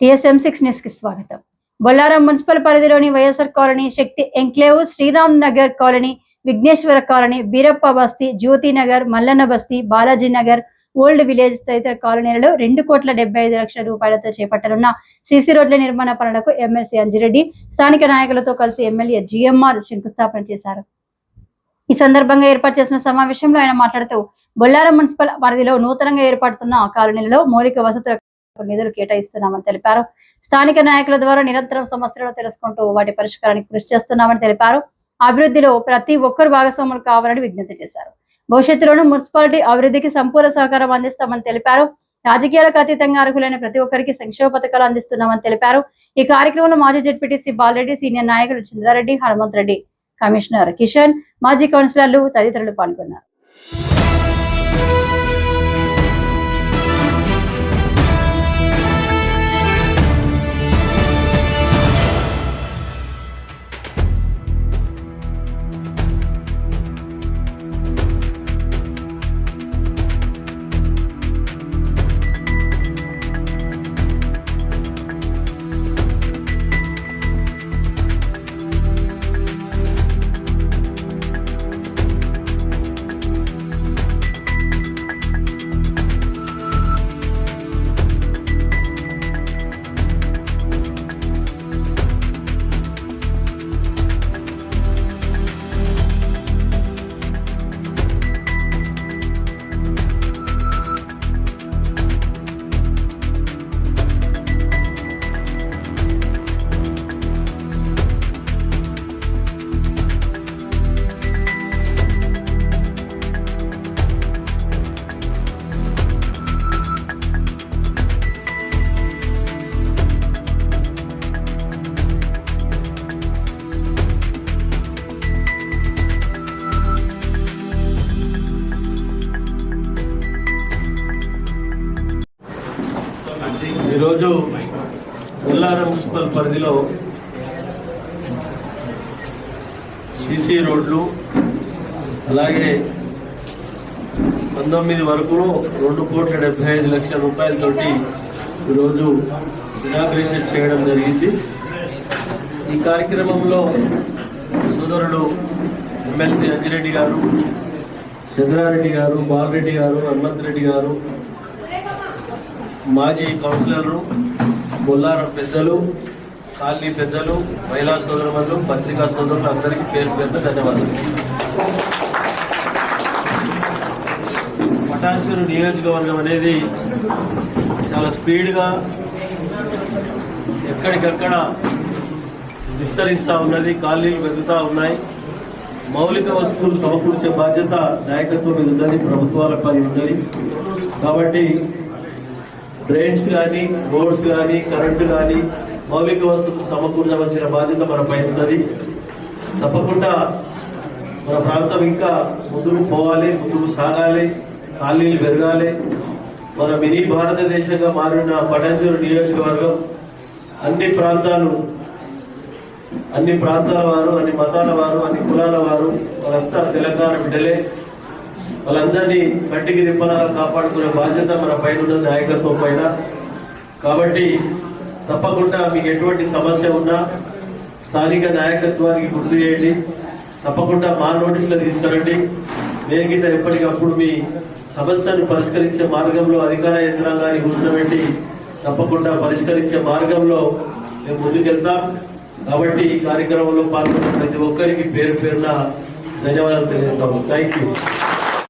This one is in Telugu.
TSM6 న్యూస్ కి స్వాగతం. బొల్లారం మున్సిపల్ పరిధిలోని YSR colony, Shakti enclave, Sriram Nagar colony, Vighneshwara colony, Beerappa Basti, Jyothi Nagar, Mallanna బస్తీ, బాలాజీ నగర్, ఓల్డ్ విలేజ్ తదితర కాలనీలలో 2,75,00,000 రూపాయలతో చేపట్టనున్న సీసీ రోడ్ల నిర్మాణ పనులకు ఎమ్మెల్సీ అంజిరెడ్డి స్థానిక నాయకులతో కలిసి ఎమ్మెల్యే GMR శంకుస్థాపన చేశారు. ఈ సందర్భంగా ఏర్పాటు చేసిన సమావేశంలో ఆయన మాట్లాడుతూ బొల్లారం మున్సిపల్ పరిధిలో నూతనంగా ఏర్పడుతున్న కాలనీలలో మౌలిక వసతుల నిధులు కేటాయిస్తున్నామని తెలిపారు. స్థానిక నాయకుల ద్వారా నిరంతరం సమస్యలను తెలుసుకుంటూ వాటి పరిష్కారానికి కృషి చేస్తున్నామని తెలిపారు. అభివృద్ధిలో ప్రతి ఒక్కరు భాగస్వాములు కావాలని విజ్ఞప్తి చేశారు. భవిష్యత్తులోనూ మున్సిపాలిటీ అభివృద్ధికి సంపూర్ణ సహకారం అందిస్తామని తెలిపారు. రాజకీయాలకు అతీతంగా అర్హులైన ప్రతి ఒక్కరికి సంక్షేమ పథకాలు అందిస్తున్నామని తెలిపారు. ఈ కార్యక్రమంలో మాజీ జెడ్పీటీసీ బాలరెడ్డి, సీనియర్ నాయకులు చంద్రారెడ్డి, హనుమంత్ రెడ్డి, కమిషనర్ కిషన్, మాజీ కౌన్సిలర్లు తదితరులు పాల్గొన్నారు. ఈరోజు బొల్లారం మున్సిపల్ పరిధిలో సీసీ రోడ్లు అలాగే 19 వరకు 2,75,00,000 రూపాయలతోటి ఈరోజు ఇనాగ్రేషన్ చేయడం జరిగింది. ఈ కార్యక్రమంలో సోదరుడు ఎమ్మెల్సీ అంజిరెడ్డి గారు, చంద్రారెడ్డి గారు, బాలరెడ్డి గారు, హనుమంత్ రెడ్డి గారు, మాజీ కౌన్సిలర్లు, బొల్లారం పెద్దలు, కాలనీ పెద్దలు, మహిళా సోదరులు, పత్రికా సోదరులు అందరికీ పేరు పేరున ధన్యవాదాలు. పటాన్చెరు నియోజకవర్గం అనేది చాలా స్పీడ్గా ఎక్కడికక్కడ విస్తరిస్తూ ఉన్నది. కాలనీలు పెరుగుతూ ఉన్నాయి. మౌలిక వస్తువులు సమకూర్చే బాధ్యత నాయకత్వం మీద ఉన్నది, ప్రభుత్వాలపై ఉన్నది. కాబట్టి డ్రైన్స్ కానీ, రోడ్స్ కానీ, కరెంటు కానీ, మౌలిక వస్తువులు సమకూర్చవలసిన బాధ్యత మన పైన ఉన్నది. తప్పకుండా మన ప్రాంతం ఇంకా ముందుకు పోవాలి, ముందుకు సాగాలి, కాలనీలు పెరగాలి. మన మినీ భారతదేశంగా మారిన పటాన్చెరు నియోజకవర్గం అన్ని ప్రాంతాల వారు, అన్ని మతాల వారు, అన్ని కులాల వారు, వాళ్ళంతా తెలంగాణ బిడ్డలే. వాళ్ళందరినీ కంటికి రెప్పలాగా కాపాడుకునే బాధ్యత మన పైన ఉన్న నాయకత్వం పైన. కాబట్టి తప్పకుండా మీకు ఎటువంటి సమస్య ఉన్నా స్థానిక నాయకత్వానికి గుర్తు చేయండి. తప్పకుండా మా నోటీసులో తీసుకురండి. నేను గిట్ట ఎప్పటికప్పుడు మీ సమస్యను పరిష్కరించే మార్గంలో అధికార యంత్రాంగాన్ని కూర్చోబెట్టి తప్పకుండా పరిష్కరించే మార్గంలో మేము ముందుకెళ్తాం. కాబట్టి ఈ కార్యక్రమంలో పాల్గొన్న ప్రతి ఒక్కరికి పేరు పేరున ధన్యవాదాలు తెలియజేస్తాము. Thank you.